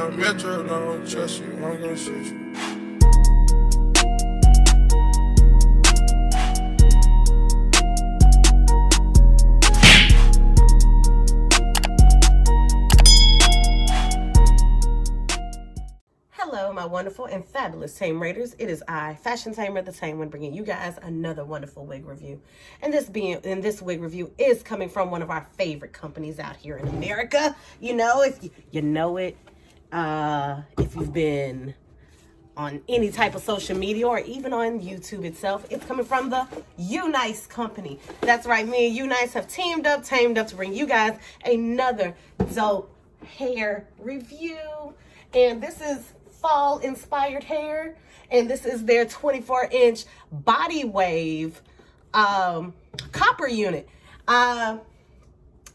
young metro, don't trust you, I'm gonna shoot you. Hello, my wonderful and fabulous Tame Raiders. It is I, Fashion Tamer, the Tame One, bringing you guys another wonderful wig review. And this wig review is coming from one of our favorite companies out here in America. You know, if you know it, if you've been on any type of social media or even on YouTube itself, it's coming from the Unice company. That's right, me and Unice have teamed up to bring you guys another dope hair review. And this is fall inspired hair, and this is their 24-inch body wave copper unit.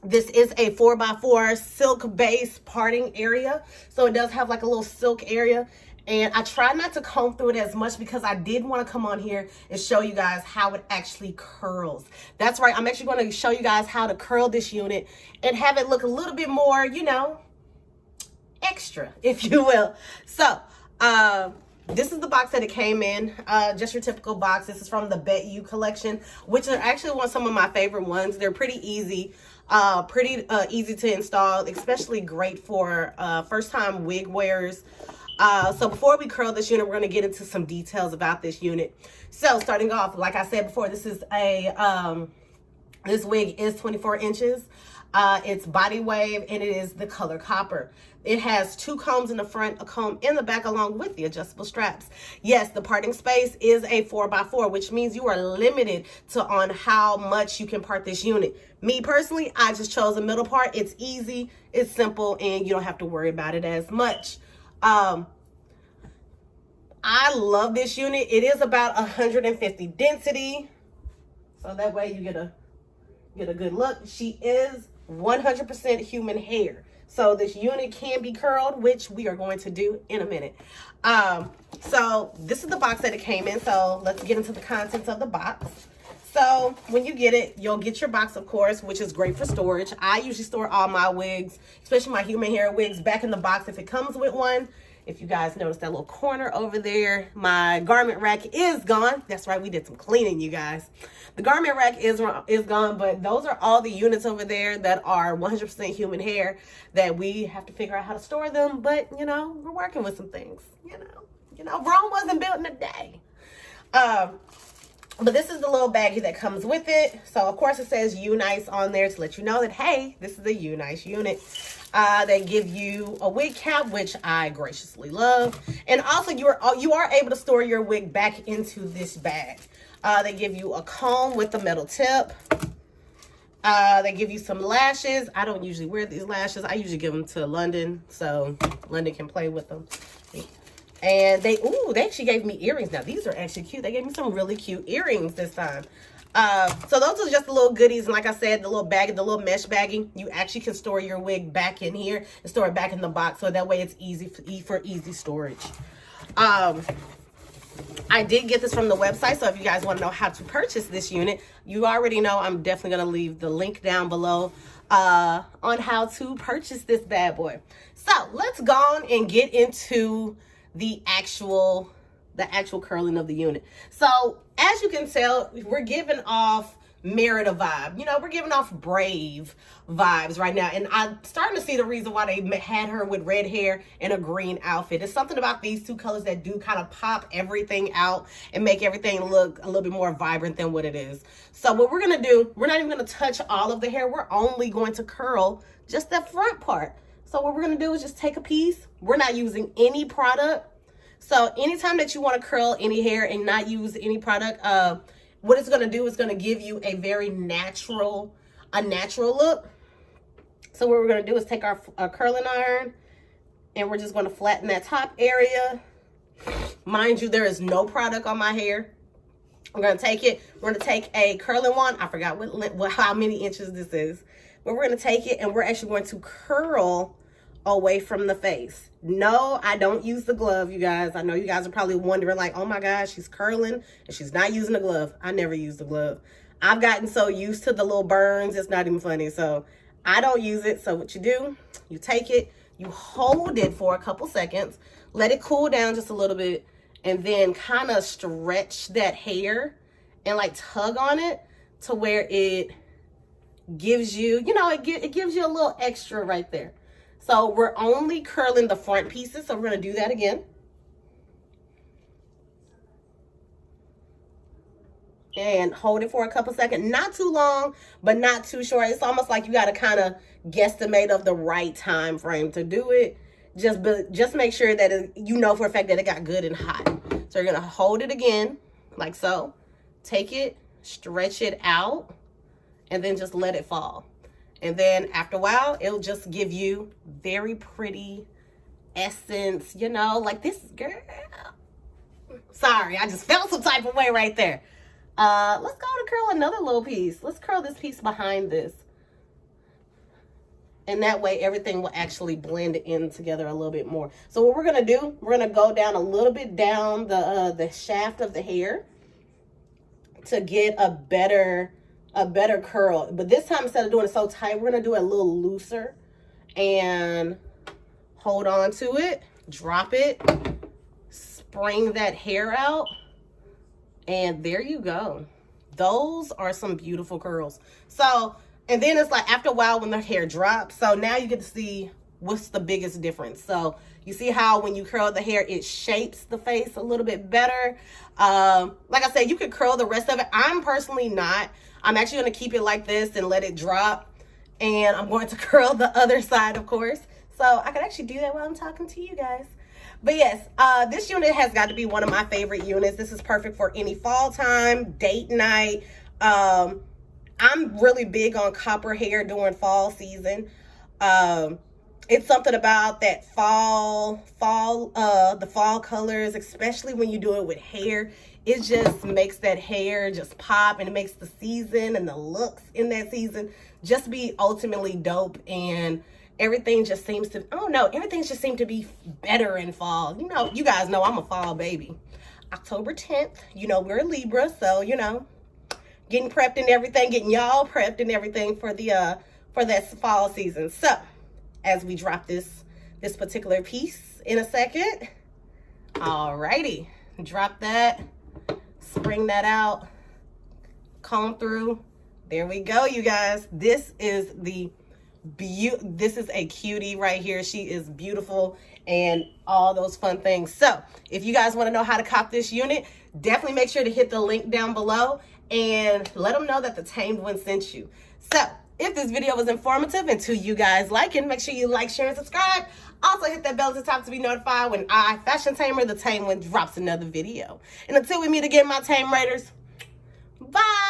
This is a 4x4 silk base parting area, so it does have like a little silk area. And I try not to comb through it as much because I did want to come on here and show you guys how it actually curls. That's right, I'm actually going to show you guys how to curl this unit and have it look a little bit more, you know, extra, if you will. So this is the box that it came in, just your typical box. This is from the Bet You collection, which are actually some of my favorite ones. They're pretty easy to install, especially great for first time wig wearers. So before we curl this unit, we're going to get into some details about this unit. So starting off, like I said before, this is this wig is 24 inches. It's body wave, and it is the color copper. It has 2 combs in the front, a comb in the back, along with the adjustable straps. Yes, the parting space is a 4x4, which means you are limited on how much you can part this unit. Me personally, I just chose the middle part. It's easy, it's simple, and you don't have to worry about it as much. I love this unit. It is about 150 density, so that way you get a good look. She is 100% human hair, so this unit can be curled, which we are going to do in a minute. So this is the box that it came in. So let's get into the contents of the box. So when you get it, you'll get your box, of course, which is great for storage. I usually store all my wigs, especially my human hair wigs, back in the box if it comes with one. If you guys notice that little corner over there, my garment rack is gone. That's right, we did some cleaning, you guys. The garment rack is gone, but those are all the units over there that are 100% human hair that we have to figure out how to store them. But, you know, we're working with some things, you know, Rome wasn't built in a day. But this is the little baggie that comes with it. So, of course, it says Unice on there to let you know that, hey, this is a Unice unit. They give you a wig cap, which I graciously love. And also, you are able to store your wig back into this bag. They give you a comb with a metal tip. They give you some lashes. I don't usually wear these lashes. I usually give them to London, so London can play with them. And they actually gave me earrings. Now, these are actually cute. They gave me some really cute earrings this time. So those are just the little goodies. And like I said, the little bag, the little mesh bagging, you actually can store your wig back in here and store it back in the box. So that way it's easy for easy storage. I did get this from the website. So if you guys want to know how to purchase this unit, you already know I'm definitely going to leave the link down below on how to purchase this bad boy. So let's go on and get into the actual curling of the unit. So as you can tell, we're giving off Merida vibe. You know, we're giving off Brave vibes right now. And I'm starting to see the reason why they had her with red hair and a green outfit. It's something about these two colors that do kind of pop everything out and make everything look a little bit more vibrant than what it is. So what we're going to do, we're not even going to touch all of the hair. We're only going to curl just the front part. So what we're going to do is just take a piece. We're not using any product. So anytime that you want to curl any hair and not use any product, what it's going to do is going to give you a very natural look. So what we're going to do is take our curling iron and we're just going to flatten that top area. Mind you, there is no product on my hair. I'm going to take it. We're going to take a curling wand. I forgot how many inches this is. But we're going to take it and we're actually going to curl away from the face. No, I don't use the glove, you guys. I know you guys are probably wondering like, oh my gosh, she's curling and she's not using the glove. I never use the glove. I've gotten so used to the little burns, it's not even funny. So I don't use it. So what you do, you take it, You hold it for a couple seconds, let it cool down just a little bit, and then kind of stretch that hair and like tug on it to where it gives you, you know, it gives you a little extra right there. So we're only curling the front pieces, so we're going to do that again. And hold it for a couple seconds. Not too long, but not too short. It's almost like you got to kind of guesstimate of the right time frame to do it. Just make sure that you know for a fact that it got good and hot. So you're going to hold it again, like so. Take it, stretch it out, and then just let it fall. And then after a while, it'll just give you very pretty essence, you know, like this girl. Sorry, I just felt some type of way right there. Let's go to curl another little piece. Let's curl this piece behind this. And that way everything will actually blend in together a little bit more. So what we're gonna do, we're gonna go down a little bit down the shaft of the hair to get a better curl. But this time, instead of doing it so tight, we're gonna do it a little looser and hold on to it, drop it, spring that hair out. And there you go. Those are some beautiful curls. So, and then it's like after a while when the hair drops, so now you get to see what's the biggest difference. So you see how when you curl the hair, it shapes the face a little bit better. Like I said, you could curl the rest of it. I'm personally not. I'm actually going to keep it like this and let it drop. And I'm going to curl the other side, of course. So I can actually do that while I'm talking to you guys. But yes, this unit has got to be one of my favorite units. This is perfect for any fall time, date night. I'm really big on copper hair during fall season. It's something about that the fall colors, especially when you do it with hair. It just makes that hair just pop, and it makes the season and the looks in that season just be ultimately dope. And everything just seems to, I don't know, everything just seems to be better in fall. You know, you guys know I'm a fall baby. October 10th, you know, we're a Libra, so, you know, getting prepped and everything, getting y'all prepped and everything for that fall season. So, as we drop this particular piece in a second, alrighty, drop that, spring that out, comb through. There we go, you guys. This is a cutie right here. She is beautiful and all those fun things. So if you guys want to know how to cop this unit, definitely make sure to hit the link down below and let them know that the Tamed One sent you. So if this video was informative and to you guys liking, make sure you like, share, and subscribe. Also hit that bell at the top to be notified when I, Fashion Tamer, the Tamed One, drops another video. And until we meet again, my Tame Raiders, bye.